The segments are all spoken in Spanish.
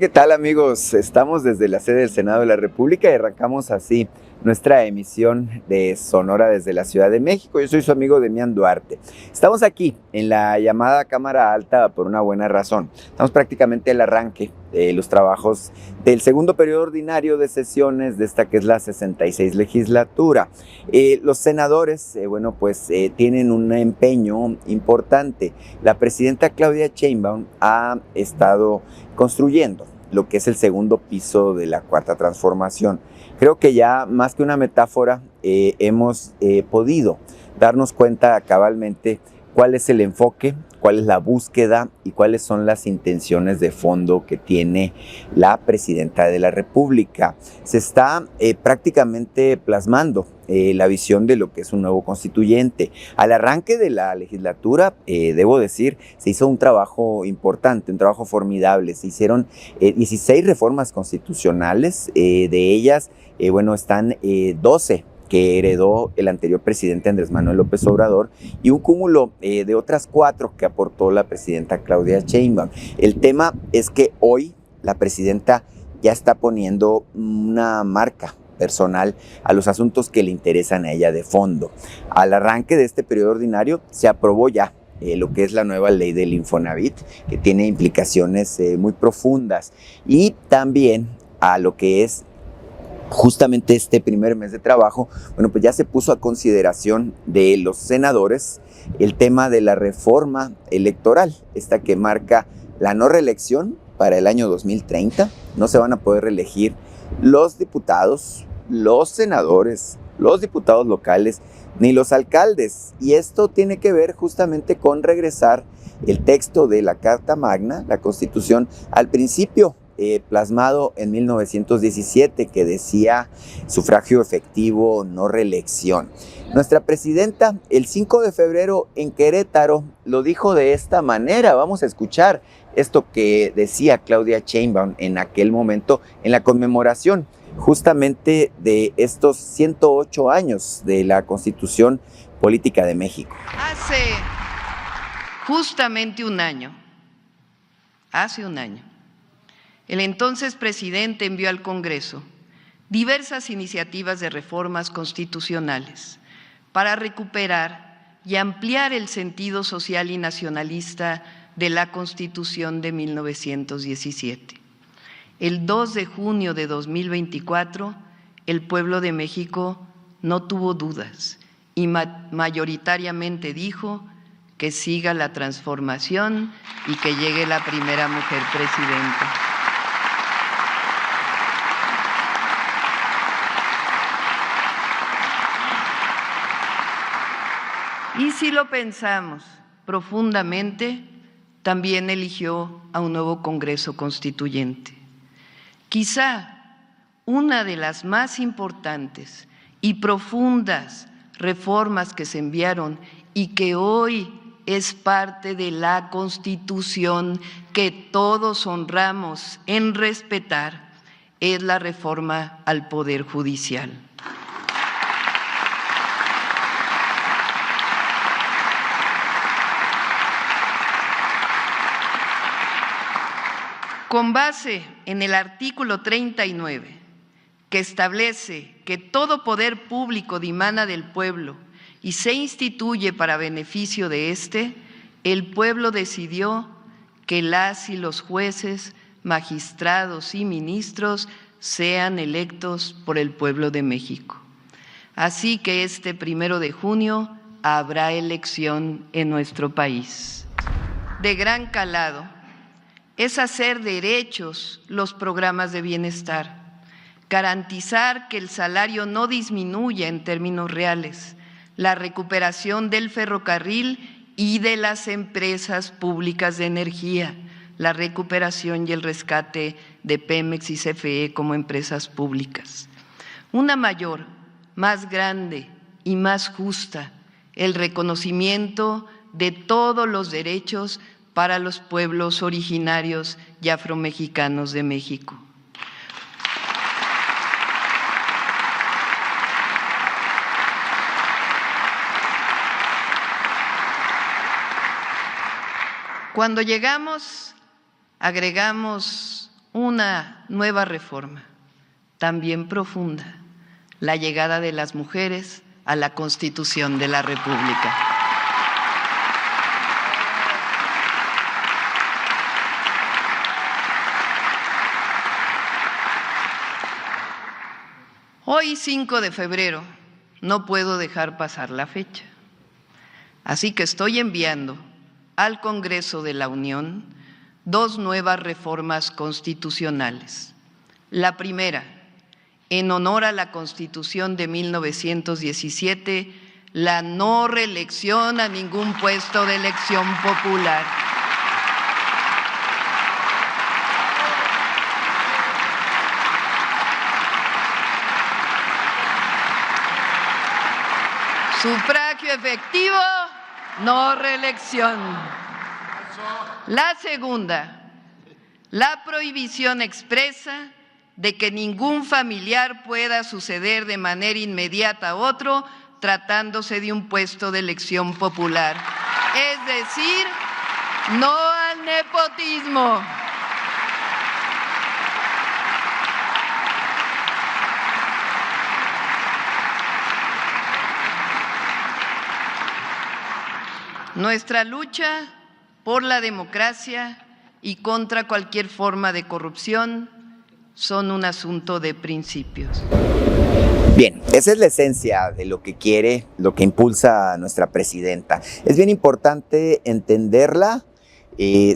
¿qué tal amigos? Estamos desde la sede del Senado de la República y arrancamos así nuestra emisión de Sonora desde la Ciudad de México. Yo soy su amigo Demián Duarte. Estamos aquí en la llamada Cámara Alta por una buena razón. Estamos prácticamente al arranque de los trabajos del segundo periodo ordinario de sesiones de esta que es la 66 legislatura. Los senadores, tienen un empeño importante. La presidenta Claudia Sheinbaum ha estado construyendo lo que es el segundo piso de la Cuarta Transformación. Creo que ya más que una metáfora hemos podido darnos cuenta cabalmente cuál es el enfoque, cuál es la búsqueda y cuáles son las intenciones de fondo que tiene la presidenta de la República. Se está prácticamente plasmando la visión de lo que es un nuevo constituyente. Al arranque de la legislatura, debo decir, se hizo un trabajo importante, un trabajo formidable. Se hicieron 16 reformas constitucionales, de ellas, están 12 que heredó el anterior presidente Andrés Manuel López Obrador y un cúmulo de otras 4 que aportó la presidenta Claudia Sheinbaum. El tema es que hoy la presidenta ya está poniendo una marca personal a los asuntos que le interesan a ella de fondo. Al arranque de este periodo ordinario se aprobó ya lo que es la nueva ley del Infonavit, que tiene implicaciones muy profundas, y también a lo que es justamente este primer mes de trabajo, pues ya se puso a consideración de los senadores el tema de la reforma electoral, esta que marca la no reelección para el año 2030. No se van a poder reelegir los diputados, los senadores, los diputados locales, ni los alcaldes. Y esto tiene que ver justamente con regresar el texto de la Carta Magna, la Constitución, al principio plasmado en 1917, que decía sufragio efectivo, no reelección. Nuestra presidenta el 5 de febrero en Querétaro lo dijo de esta manera. Vamos a escuchar esto que decía Claudia Sheinbaum en aquel momento en la conmemoración justamente de estos 108 años de la Constitución Política de México. Hace justamente un año, el entonces presidente envió al Congreso diversas iniciativas de reformas constitucionales para recuperar y ampliar el sentido social y nacionalista de la Constitución de 1917. El 2 de junio de 2024, el pueblo de México no tuvo dudas y mayoritariamente dijo que siga la transformación y que llegue la primera mujer presidenta. Y si lo pensamos profundamente, también eligió a un nuevo Congreso Constituyente. Quizá una de las más importantes y profundas reformas que se enviaron y que hoy es parte de la Constitución que todos honramos en respetar, es la reforma al Poder Judicial. Con base en el artículo 39, que establece que todo poder público dimana del pueblo y se instituye para beneficio de éste, el pueblo decidió que las y los jueces, magistrados y ministros sean electos por el pueblo de México. Así que este 1 de junio habrá elección en nuestro país. De gran calado es hacer derechos los programas de bienestar, garantizar que el salario no disminuya en términos reales, la recuperación del ferrocarril y de las empresas públicas de energía, la recuperación y el rescate de Pemex y CFE como empresas públicas. Una mayor, más grande y más justa, el reconocimiento de todos los derechos para los pueblos originarios y afromexicanos de México. Cuando llegamos, agregamos una nueva reforma, también profunda, la llegada de las mujeres a la Constitución de la República. Hoy, 5 de febrero, no puedo dejar pasar la fecha. Así que estoy enviando al Congreso de la Unión 2 nuevas reformas constitucionales. La primera, en honor a la Constitución de 1917, la no reelección a ningún puesto de elección popular. Sufragio efectivo, no reelección. La segunda, la prohibición expresa de que ningún familiar pueda suceder de manera inmediata a otro tratándose de un puesto de elección popular. Es decir, no al nepotismo. Nuestra lucha por la democracia y contra cualquier forma de corrupción son un asunto de principios. Bien, esa es la esencia de lo que quiere, lo que impulsa a nuestra presidenta. Es bien importante entenderla,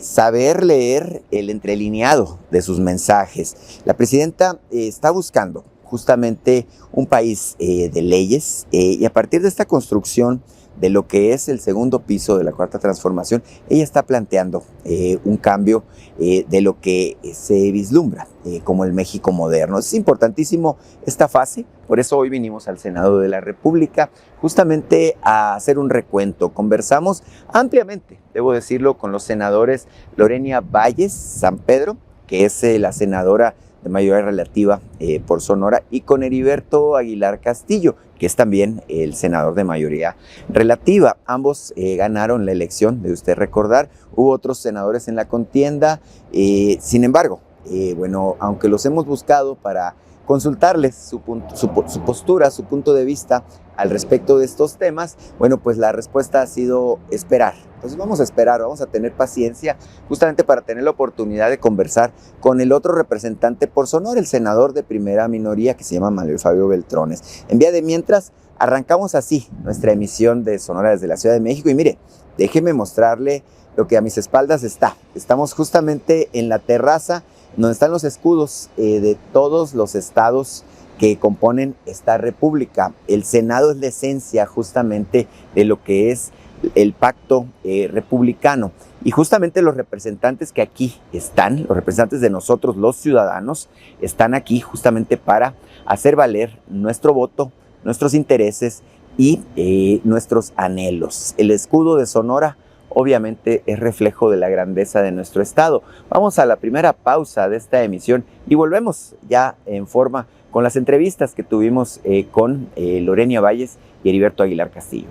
saber leer el entrelineado de sus mensajes. La presidenta está buscando justamente un país de leyes y a partir de esta construcción de lo que es el segundo piso de la Cuarta Transformación, ella está planteando un cambio de lo que se vislumbra como el México moderno. Es importantísimo esta fase, por eso hoy vinimos al Senado de la República justamente a hacer un recuento. Conversamos ampliamente, debo decirlo, con los senadores Lorena Valles San Pedro, que es la senadora de mayoría relativa por Sonora, y con Heriberto Aguilar Castillo, que es también el senador de mayoría relativa. Ambos ganaron la elección, de usted recordar. Hubo otros senadores en la contienda, sin embargo, bueno, aunque los hemos buscado para consultarles su postura, su punto de vista al respecto de estos temas, bueno, pues la respuesta ha sido esperar. Entonces vamos a esperar, vamos a tener paciencia justamente para tener la oportunidad de conversar con el otro representante por Sonora, el senador de primera minoría que se llama Manuel Fabio Beltrones. En vía de mientras, arrancamos así nuestra emisión de Sonora desde la Ciudad de México y mire, déjeme mostrarle lo que a mis espaldas está. Estamos justamente en la terraza donde están los escudos de todos los estados que componen esta república. El Senado es la esencia justamente de lo que es el pacto republicano. Y justamente los representantes que aquí están, los representantes de nosotros, los ciudadanos, están aquí justamente para hacer valer nuestro voto, nuestros intereses y nuestros anhelos. El escudo de Sonora obviamente es reflejo de la grandeza de nuestro estado. Vamos a la primera pausa de esta emisión y volvemos ya en forma con las entrevistas que tuvimos con Lorena Valles y Heriberto Aguilar Castillo.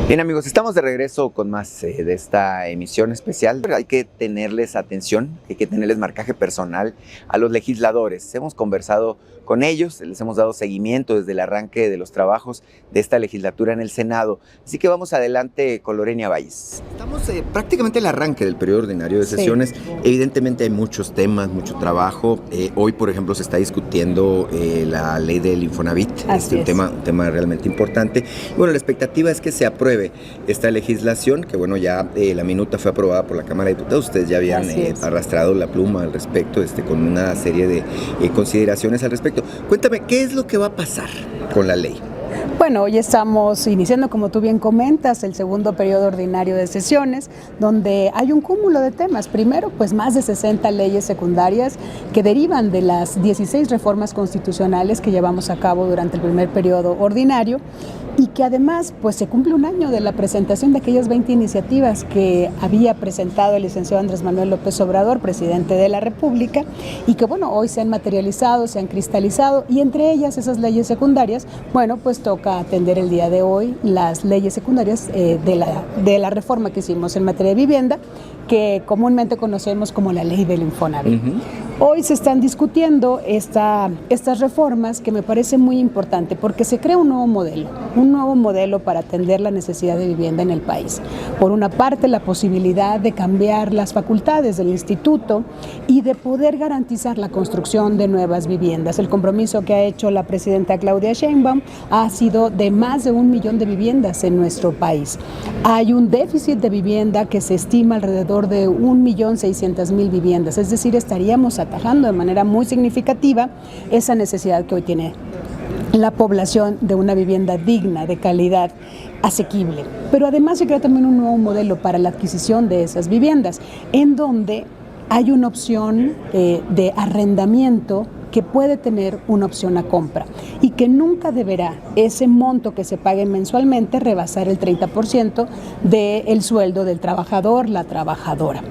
Bien amigos, estamos de regreso con más de esta emisión especial. Hay que tenerles atención, hay que tenerles marcaje personal a los legisladores. Hemos conversado con ellos, les hemos dado seguimiento desde el arranque de los trabajos de esta legislatura en el Senado. Así que vamos adelante con Lorena Valles. Estamos prácticamente en el arranque del periodo ordinario de sesiones. Sí. Evidentemente hay muchos temas, mucho trabajo. Hoy, por ejemplo, se está discutiendo la ley del Infonavit. Un tema realmente importante. Y bueno, la expectativa es que se apruebe esta legislación, que bueno, ya la minuta fue aprobada por la Cámara de Diputados. Ustedes ya habían arrastrado la pluma al respecto, con una serie de consideraciones al respecto. Cuéntame, ¿qué es lo que va a pasar con la ley? Bueno, hoy estamos iniciando, como tú bien comentas, el segundo periodo ordinario de sesiones, donde hay un cúmulo de temas. Primero, pues más de 60 leyes secundarias que derivan de las 16 reformas constitucionales que llevamos a cabo durante el primer periodo ordinario y que además pues se cumple un año de la presentación de aquellas 20 iniciativas que había presentado el licenciado Andrés Manuel López Obrador, presidente de la República, y que bueno, hoy se han materializado, se han cristalizado, y entre ellas esas leyes secundarias, bueno, pues tocan toca atender el día de hoy las leyes secundarias de la reforma que hicimos en materia de vivienda, que comúnmente conocemos como la ley del Infonavit. Hoy se están discutiendo estas reformas, que me parece muy importante porque se crea un nuevo modelo para atender la necesidad de vivienda en el país. Por una parte, la posibilidad de cambiar las facultades del instituto y de poder garantizar la construcción de nuevas viviendas. El compromiso que ha hecho la presidenta Claudia Sheinbaum ha sido de más de 1 millón de viviendas en nuestro país. Hay un déficit de vivienda que se estima alrededor de 1.600.000 viviendas, es decir, estaríamos atajando de manera muy significativa esa necesidad que hoy tiene la población de una vivienda digna, de calidad, asequible. Pero además se crea también un nuevo modelo para la adquisición de esas viviendas, en donde hay una opción de arrendamiento que puede tener una opción a compra y que nunca deberá ese monto que se pague mensualmente rebasar el 30% del sueldo del trabajador, la trabajadora.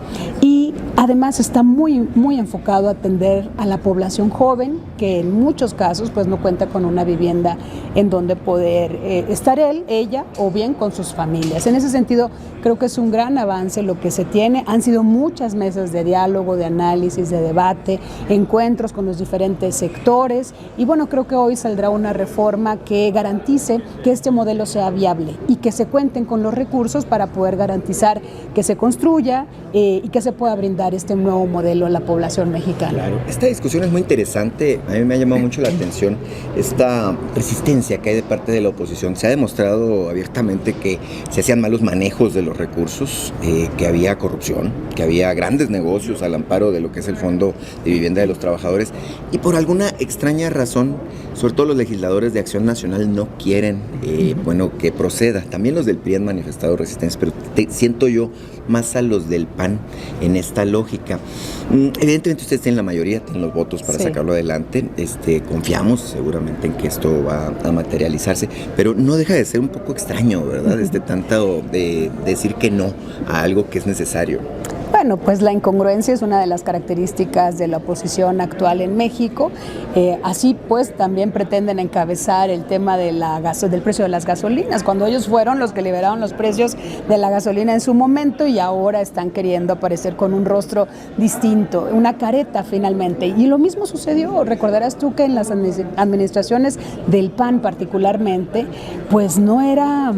Y además está muy enfocado a atender a la población joven, que en muchos casos pues no cuenta con una vivienda en donde poder estar ella o bien con sus familias. En ese sentido, creo que es un gran avance lo que se tiene. Han sido muchas mesas de diálogo, de análisis, de debate, encuentros con los diferentes sectores, y bueno, creo que hoy saldrá una reforma que garantice que este modelo sea viable y que se cuenten con los recursos para poder garantizar que se construya y que se pueda brindar este nuevo modelo a la población mexicana. Claro, esta discusión es muy interesante. A mí me ha llamado mucho la atención esta resistencia que hay de parte de la oposición. Se ha demostrado abiertamente que se hacían malos manejos de los recursos, que había corrupción, que había grandes negocios al amparo de lo que es el Fondo de Vivienda de los Trabajadores, y por alguna extraña razón, sobre todo los legisladores de Acción Nacional no quieren que proceda. También los del PRI han manifestado resistencia, pero siento yo más a los del PAN en esta lógica. Evidentemente ustedes tienen la mayoría, tienen los votos para sacarlo adelante. Confiamos seguramente en que esto va a materializarse, pero no deja de ser un poco extraño, ¿verdad? Tanto de decir que no a algo que es necesario. Bueno, pues la incongruencia es una de las características de la oposición actual en México. Así pues también pretenden encabezar el tema del precio de las gasolinas, cuando ellos fueron los que liberaron los precios de la gasolina en su momento, y ahora están queriendo aparecer con un rostro distinto, una careta finalmente. Y lo mismo sucedió, recordarás tú que en las administraciones del PAN particularmente, pues no era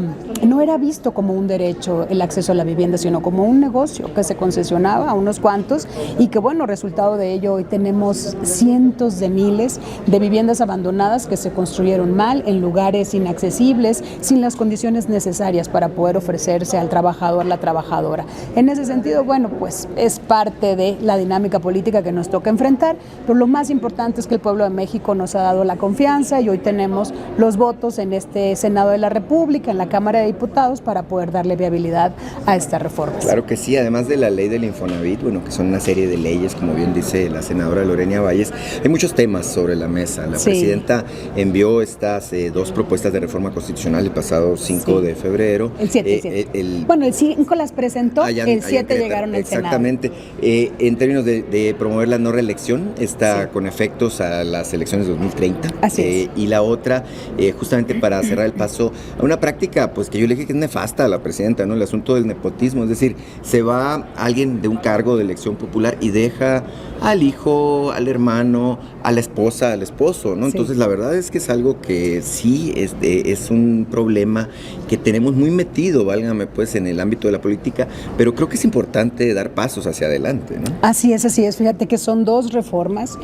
visto como un derecho el acceso a la vivienda, sino como un negocio que se concesionaba a unos cuantos, y que bueno, resultado de ello hoy tenemos cientos de miles de viviendas abandonadas que se construyeron mal, en lugares inaccesibles, sin las condiciones necesarias para poder ofrecerse al trabajador, la trabajadora. En ese sentido, bueno, pues es parte de la dinámica política que nos toca enfrentar, pero lo más importante es que el pueblo de México nos ha dado la confianza y hoy tenemos los votos en este Senado de la República, en la Cámara de Diputados, para poder darle viabilidad a esta reforma. Claro que sí, además de la ley del Infonavit, que son una serie de leyes, como bien dice la senadora Lorena Valles, hay muchos temas sobre la mesa. La presidenta envió estas 2 propuestas de reforma constitucional el pasado 5 de febrero. El 7. El 5 las presentó, el 7 llegaron al Senado. Exactamente. En términos de promover la no reelección, está con efectos a las elecciones de 2030. Así es. Y la otra, justamente para cerrar el paso a una práctica pues que yo le dije que es nefasta a la presidenta, ¿no? El asunto del nepotismo, es decir, se va alguien de un cargo de elección popular y deja al hijo, al hermano, a la esposa, al esposo, ¿no? Entonces la verdad es que es algo que sí es un problema que tenemos muy metido, válgame pues, en el ámbito de la política, pero creo que es importante dar pasos hacia adelante, ¿no? Así es. Fíjate que son 2 reformas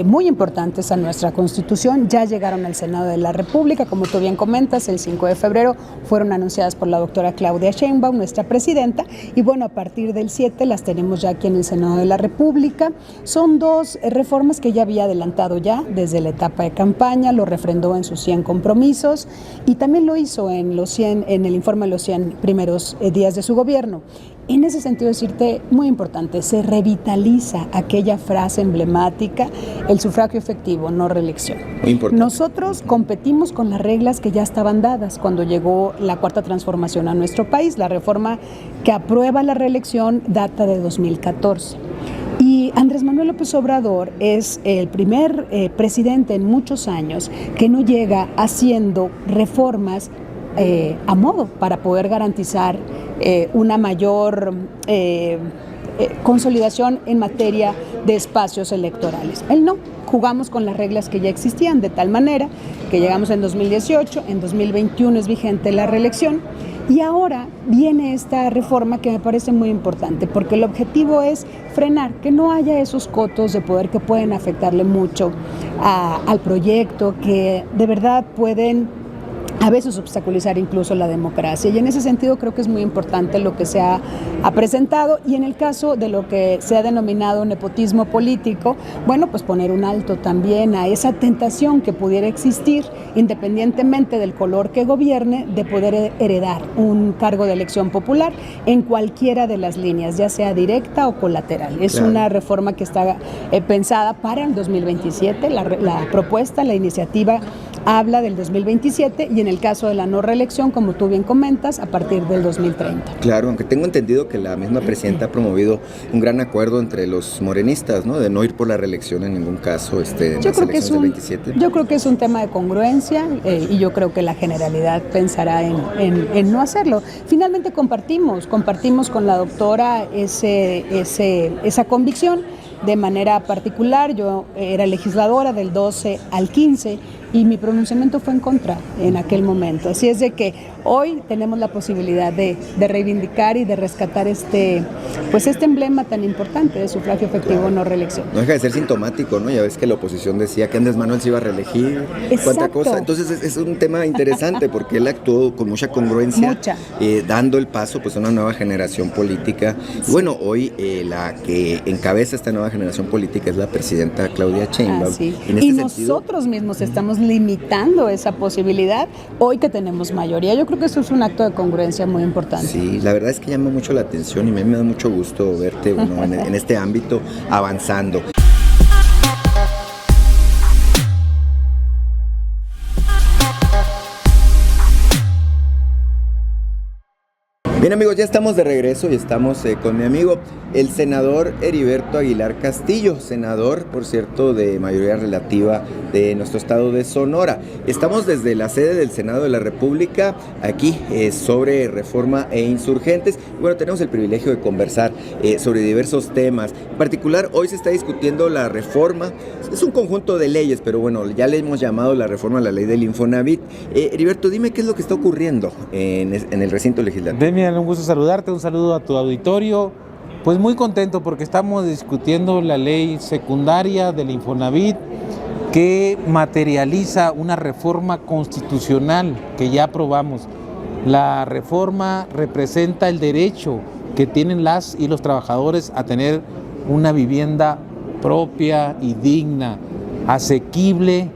muy importantes a nuestra Constitución. Ya llegaron al Senado de la República, como tú bien comentas, el 5 de febrero fueron anunciadas por la doctora Claudia Sheinbaum, nuestra presidenta, y bueno, a partir del 7 las tenemos ya aquí en el Senado de la República. Son 2 reformas que ya había adelantado desde la etapa de campaña, lo refrendó en sus 100 compromisos y también lo hizo en el informe de los 100 primeros días de su gobierno. En ese sentido, decirte, muy importante, se revitaliza aquella frase emblemática, el sufragio efectivo, no reelección. Muy importante. Nosotros competimos con las reglas que ya estaban dadas cuando llegó la Cuarta Transformación a nuestro país. La reforma que aprueba la reelección data de 2014. Y Y Andrés Manuel López Obrador es el primer presidente en muchos años que no llega haciendo reformas a modo para poder garantizar una mayor consolidación en materia de espacios electorales. Él no. Jugamos con las reglas que ya existían, de tal manera que llegamos en 2018, en 2021 es vigente la reelección, y ahora viene esta reforma que me parece muy importante, porque el objetivo es frenar, que no haya esos cotos de poder que pueden afectarle mucho al proyecto, que de verdad pueden a veces obstaculizar incluso la democracia. Y en ese sentido creo que es muy importante lo que se ha presentado, y en el caso de lo que se ha denominado nepotismo político, bueno, pues poner un alto también a esa tentación que pudiera existir, independientemente del color que gobierne, de poder heredar un cargo de elección popular en cualquiera de las líneas, ya sea directa o colateral. Es claro. Una reforma que está pensada para el 2027, la propuesta, la iniciativa habla del 2027, y en el caso de la no reelección, como tú bien comentas, a partir del 2030. Claro, aunque tengo entendido que la misma presidenta ha promovido un gran acuerdo entre los morenistas, ¿no? De no ir por la reelección en ningún caso en las elecciones del 27. Yo creo que es un tema de congruencia, y yo creo que la generalidad pensará en no hacerlo. Finalmente compartimos con la doctora esa convicción. De manera particular, yo era legisladora del 12 al 15 y mi pronunciamiento fue en contra en aquel momento. Así es de que hoy tenemos la posibilidad de reivindicar y de rescatar este emblema tan importante de sufragio efectivo, claro. No reelección. No deja de ser sintomático, ¿no? Ya ves que la oposición decía que Andrés Manuel se iba a reelegir, cuánta cosa. Entonces es un tema interesante porque él actuó con mucha congruencia, dando el paso pues a una nueva generación política. Sí. Bueno, hoy la que encabeza esta nueva generación política es la presidenta Claudia Sheinbaum. Sí. Y nosotros mismos estamos limitando esa posibilidad hoy que tenemos mayoría. Yo creo que eso es un acto de congruencia muy importante. Sí, la verdad es que llama mucho la atención y a mí me da mucho gusto verte en este ámbito avanzando. Bien amigos, ya estamos de regreso y estamos con mi amigo, el senador Heriberto Aguilar Castillo, senador, por cierto, de mayoría relativa de nuestro estado de Sonora. Estamos desde la sede del Senado de la República, aquí sobre reforma e insurgentes. Bueno, tenemos el privilegio de conversar sobre diversos temas. En particular, hoy se está discutiendo la reforma, es un conjunto de leyes, pero bueno, ya le hemos llamado la reforma a la ley del Infonavit. Heriberto, dime qué es lo que está ocurriendo en el recinto legislativo. Un gusto saludarte, un saludo a tu auditorio. Pues muy contento porque estamos discutiendo la ley secundaria del Infonavit que materializa una reforma constitucional que ya aprobamos. La reforma representa el derecho que tienen las y los trabajadores a tener una vivienda propia y digna, asequible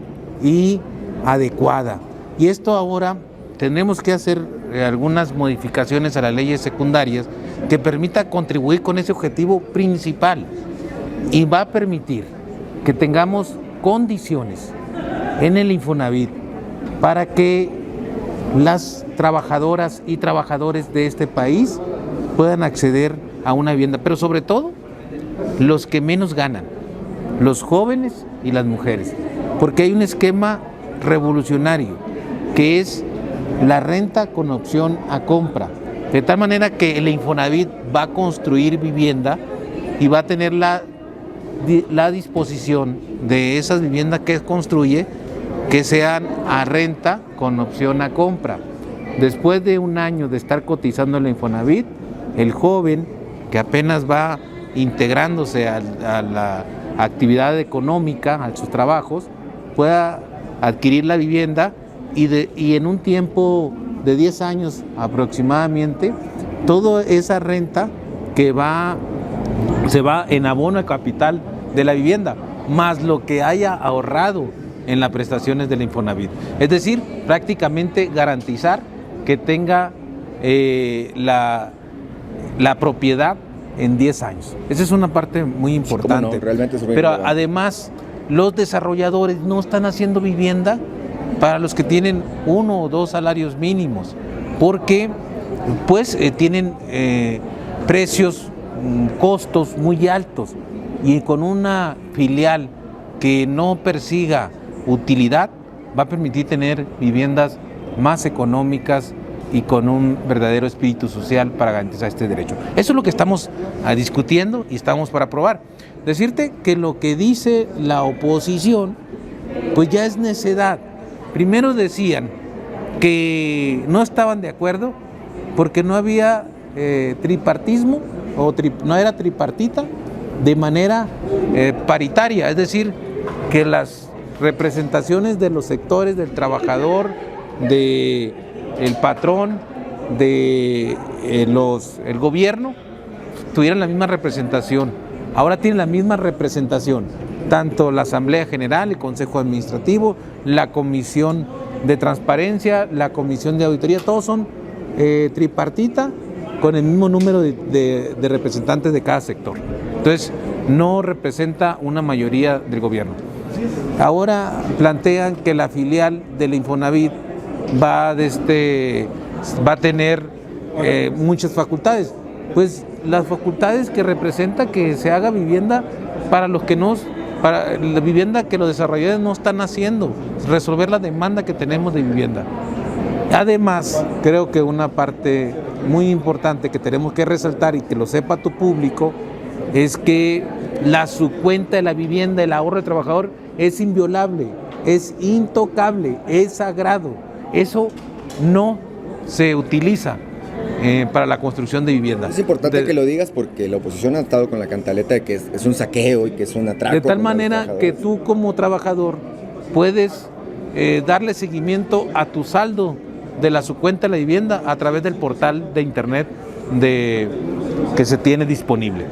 y adecuada. Y esto ahora tenemos que hacer algunas modificaciones a las leyes secundarias que permita contribuir con ese objetivo principal, y va a permitir que tengamos condiciones en el Infonavit para que las trabajadoras y trabajadores de este país puedan acceder a una vivienda, pero sobre todo los que menos ganan, los jóvenes y las mujeres, porque hay un esquema revolucionario que es la renta con opción a compra, de tal manera que el Infonavit va a construir vivienda y va a tener la disposición de esas viviendas que construye que sean a renta con opción a compra. Después de un año de estar cotizando en el Infonavit, el joven que apenas va integrándose a la actividad económica, a sus trabajos, pueda adquirir la vivienda y en un tiempo de 10 años aproximadamente, toda esa renta que se va en abono de capital de la vivienda, más lo que haya ahorrado en las prestaciones del Infonavit. Es decir, prácticamente garantizar que tenga la propiedad en 10 años. Esa es una parte muy importante. Sí, no, realmente es muy Pero importante. Además, los desarrolladores no están haciendo vivienda para los que tienen 1 o 2 salarios mínimos, porque pues tienen precios, costos muy altos. y con una filial que no persiga utilidad, va a permitir tener viviendas más económicas y con un verdadero espíritu social para garantizar este derecho. Eso es lo que estamos discutiendo y estamos para aprobar. Decirte que lo que dice la oposición, pues ya es necedad. Primero decían que no estaban de acuerdo porque no había tripartismo o no era tripartita de manera paritaria, es decir, que las representaciones de los sectores del trabajador, del patrón, de el gobierno tuvieran la misma representación. Ahora tienen la misma representación, tanto la Asamblea General, el Consejo Administrativo, la Comisión de Transparencia, la Comisión de Auditoría, todos son tripartita con el mismo número de representantes de cada sector. Entonces, no representa una mayoría del gobierno. Ahora plantean que la filial del Infonavit va a tener muchas facultades. Pues las facultades que representa que se haga vivienda para la vivienda que los desarrolladores no están haciendo, resolver la demanda que tenemos de vivienda. Además, creo que una parte muy importante que tenemos que resaltar y que lo sepa tu público es que la subcuenta de la vivienda, el ahorro del trabajador es inviolable, es intocable, es sagrado. Eso no se utiliza para la construcción de viviendas. Es importante que lo digas porque la oposición ha estado con la cantaleta de que es un saqueo y que es un atraco. De tal manera que tú como trabajador puedes darle seguimiento a tu saldo de la subcuenta de la vivienda a través del portal de internet que se tiene disponible.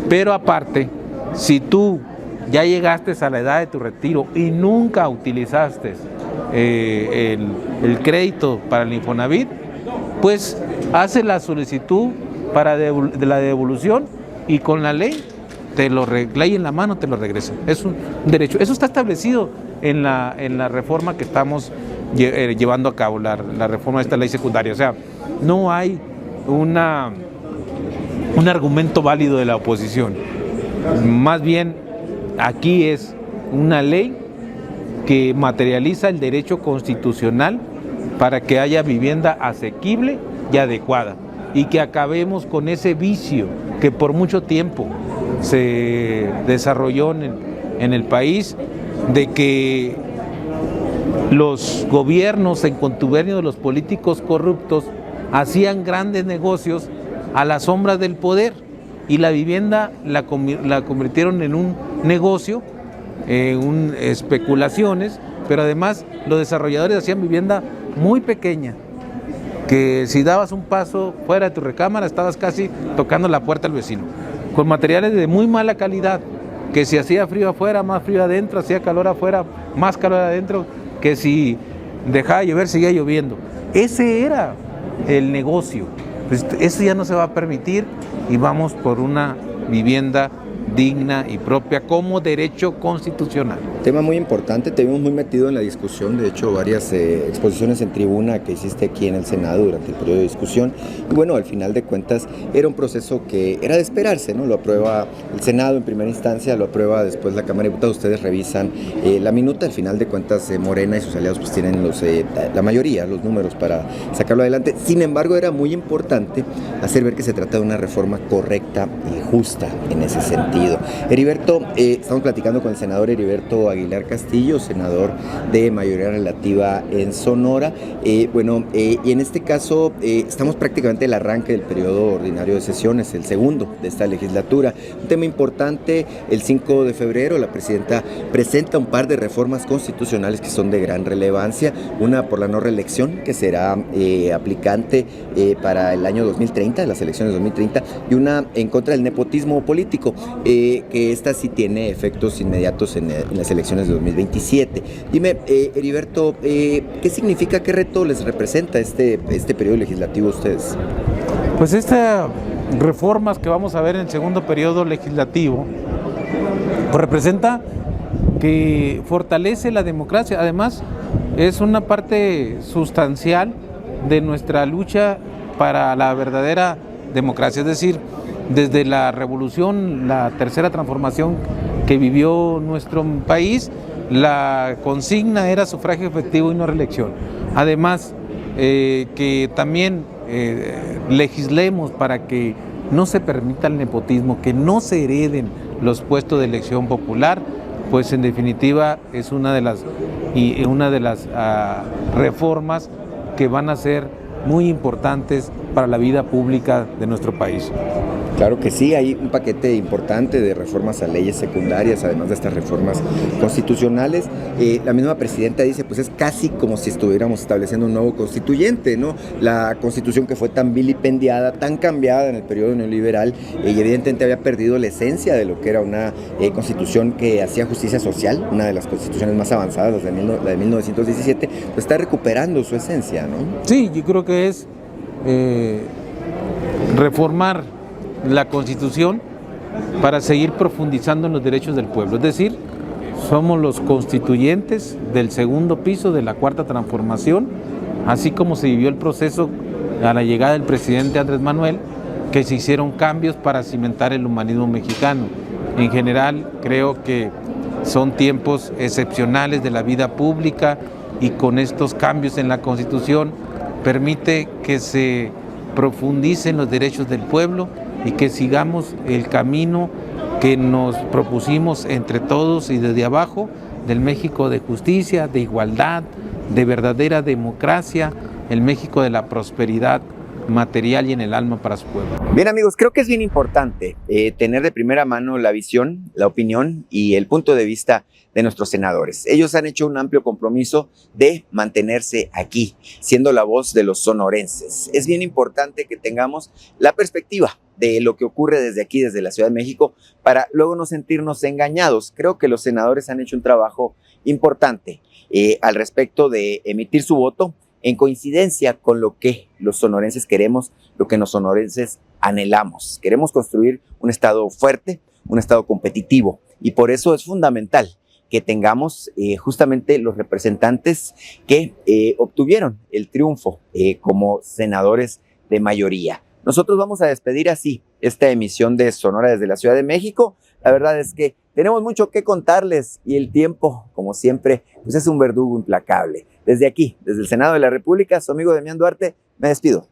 Pero aparte, si tú ya llegaste a la edad de tu retiro y nunca utilizaste el crédito para el Infonavit, pues hace la solicitud de la devolución y con la ley ley en la mano te lo regresan. Es un derecho. Eso está establecido en la reforma que estamos llevando a cabo, la reforma de esta ley secundaria. O sea, no hay un argumento válido de la oposición. Más bien, aquí es una ley que materializa el derecho constitucional para que haya vivienda asequible y adecuada y que acabemos con ese vicio que por mucho tiempo se desarrolló en el país de que los gobiernos en contubernio de los políticos corruptos hacían grandes negocios a la sombra del poder y la vivienda la convirtieron en un negocio, especulaciones, pero además los desarrolladores hacían vivienda muy pequeña, que si dabas un paso fuera de tu recámara estabas casi tocando la puerta del vecino, con materiales de muy mala calidad, que si hacía frío afuera, más frío adentro, hacía calor afuera, más calor adentro, que si dejaba de llover, seguía lloviendo. Ese era el negocio. Pues eso ya no se va a permitir y vamos por una vivienda digna y propia como derecho constitucional. Tema muy importante, te vimos muy metido en la discusión, de hecho varias exposiciones en tribuna que hiciste aquí en el Senado durante el periodo de discusión y bueno, al final de cuentas era un proceso que era de esperarse, ¿no? Lo aprueba el Senado en primera instancia, lo aprueba después la Cámara de Diputados, ustedes revisan la minuta, al final de cuentas Morena y sus aliados pues tienen la mayoría, los números para sacarlo adelante, sin embargo era muy importante hacer ver que se trata de una reforma correcta y justa en ese sentido. Heriberto, estamos platicando con el senador Heriberto Aguilar Castillo, senador de mayoría relativa en Sonora. Y en este caso estamos prácticamente en el arranque del periodo ordinario de sesiones, el segundo de esta legislatura. Un tema importante, el 5 de febrero la presidenta presenta un par de reformas constitucionales que son de gran relevancia, una por la no reelección que será aplicante para el año 2030, las elecciones de 2030, y una en contra del nepotismo político, que esta sí tiene efectos inmediatos en las elecciones de 2027. Dime, Heriberto, ¿qué significa, qué reto les representa este periodo legislativo a ustedes? Pues estas reformas que vamos a ver en el segundo periodo legislativo pues representa que fortalece la democracia, además es una parte sustancial de nuestra lucha para la verdadera democracia, es decir, desde la revolución, la tercera transformación que vivió nuestro país, la consigna era sufragio efectivo y no reelección. Además, que también legislemos para que no se permita el nepotismo, que no se hereden los puestos de elección popular, pues en definitiva es una de las reformas que van a ser muy importantes para la vida pública de nuestro país. Claro que sí, hay un paquete importante de reformas a leyes secundarias, además de estas reformas constitucionales. La misma presidenta dice, pues es casi como si estuviéramos estableciendo un nuevo constituyente, ¿no? La constitución que fue tan vilipendiada, tan cambiada en el periodo neoliberal, y evidentemente había perdido la esencia de lo que era una constitución que hacía justicia social, una de las constituciones más avanzadas, la de 1917, pues está recuperando su esencia, ¿no? Sí, yo creo que es reformar la Constitución para seguir profundizando en los derechos del pueblo. Es decir, somos los constituyentes del segundo piso de la cuarta transformación, así como se vivió el proceso a la llegada del presidente Andrés Manuel, que se hicieron cambios para cimentar el humanismo mexicano. En general, creo que son tiempos excepcionales de la vida pública y con estos cambios en la Constitución permite que se profundicen los derechos del pueblo y que sigamos el camino que nos propusimos entre todos y desde abajo, del México de justicia, de igualdad, de verdadera democracia, el México de la prosperidad material y en el alma para su pueblo. Bien, amigos, creo que es bien importante tener de primera mano la visión, la opinión y el punto de vista de nuestros senadores. Ellos han hecho un amplio compromiso de mantenerse aquí, siendo la voz de los sonorenses. Es bien importante que tengamos la perspectiva de lo que ocurre desde aquí, desde la Ciudad de México, para luego no sentirnos engañados. Creo que los senadores han hecho un trabajo importante al respecto de emitir su voto en coincidencia con lo que los sonorenses queremos, lo que los sonorenses anhelamos. Queremos construir un estado fuerte, un estado competitivo, y por eso es fundamental que tengamos justamente los representantes que obtuvieron el triunfo como senadores de mayoría. Nosotros vamos a despedir así esta emisión de Sonora desde la Ciudad de México. La verdad es que tenemos mucho que contarles y el tiempo, como siempre, pues es un verdugo implacable. Desde aquí, desde el Senado de la República, su amigo Demián Duarte, me despido.